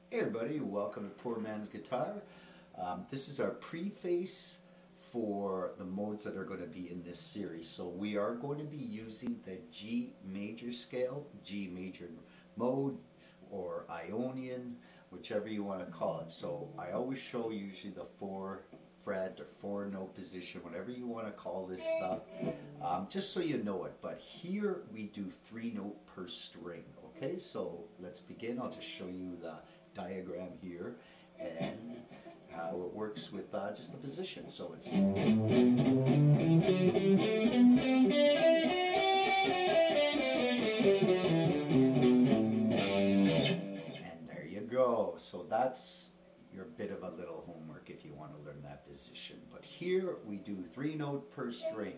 Hey everybody, welcome to Poor Man's Guitar. This is our preface for the modes that are going to be in this series. So we are going to be using the G major scale, G major mode, or Ionian, whichever you want to call it. So I always show usually the 4 fret or 4 note position, whatever you want to call this stuff, just so you know it. But here we do 3 note per string. Okay, so let's begin. I'll just show you the diagram here and how it works with just the position. So it's and there you go. So that's your bit of a little homework if you want to learn that position. But here we do 3 note per string.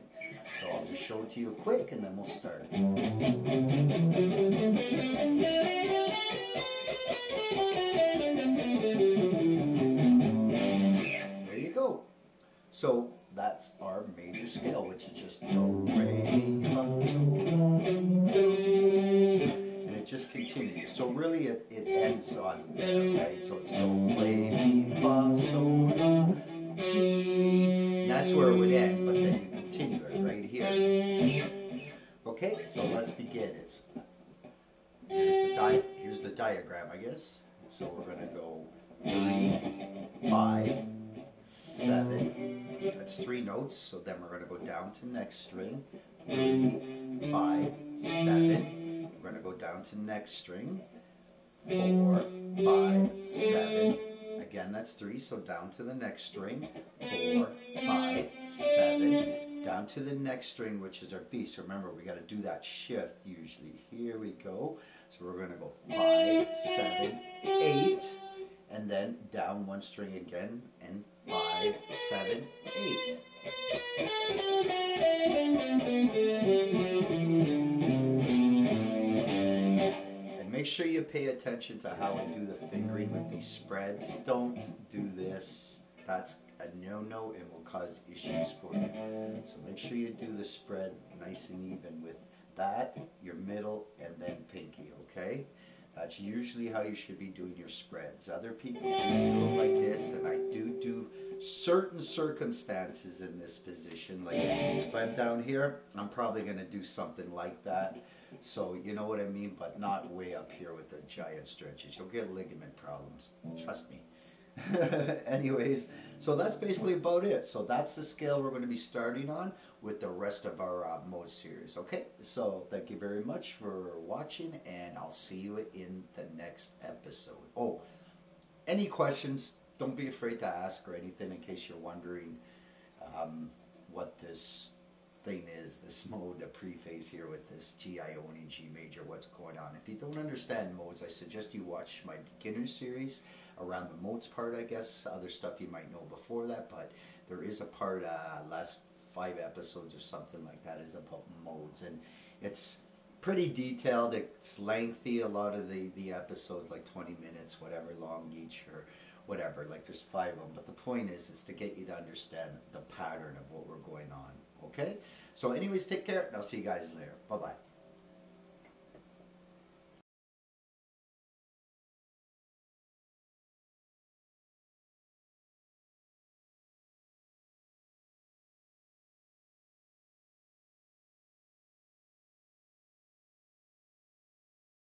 So I'll just show it to you quick and then we'll start. There you go. So that's our major scale, which is just do, re, mi, fa, sol, la, ti, do. And it just continues. So really it ends on there, right? So it's do, re, mi, fa, sol, la, ti. That's where it would end, but then you continue it right here. Okay, so let's begin. Here's the diagram, I guess. So we're going to go 3, 5, 7. That's 3 notes. So then we're going to go down to next string. 3, 5, 7. We're going to go down to next string. 4, 5, 7. Again, that's 3. So down to the next string. 4, 5, 7. Down to the next string, which is our B. So remember, we got to do that shift usually. Here we go. So we're going to go 5, 7, 8, and then down 1 string again, and 5, 7, 8. And make sure you pay attention to how I do the fingering with these spreads. Don't do this. That's a no-no and will cause issues for you. So make sure you do the spread nice and even with that, your middle, and then pinky, okay? That's usually how you should be doing your spreads. Other people do it like this, and I do certain circumstances in this position. Like if I'm down here, I'm probably going to do something like that. So you know what I mean, but not way up here with the giant stretches. You'll get ligament problems. Trust me. Anyways, so that's basically about it. So that's the scale we're going to be starting on with the rest of our mode series. Okay, so thank you very much for watching, and I'll see you in the next episode. Oh, any questions, don't be afraid to ask or anything, in case you're wondering what this thing is, this mode, the preface here with this G Ionian, G major, what's going on. If you don't understand modes, I suggest you watch my beginner series around the modes part, I guess. Other stuff you might know before that, but there is a part, last 5 episodes or something like that, is about modes, and it's pretty detailed. It's lengthy, a lot of the episodes, like 20 minutes, whatever long each, or whatever, like there's 5 of them, but the point is to get you to understand the pattern of what we're going on. Okay, so anyways, take care, and I'll see you guys later. Bye bye.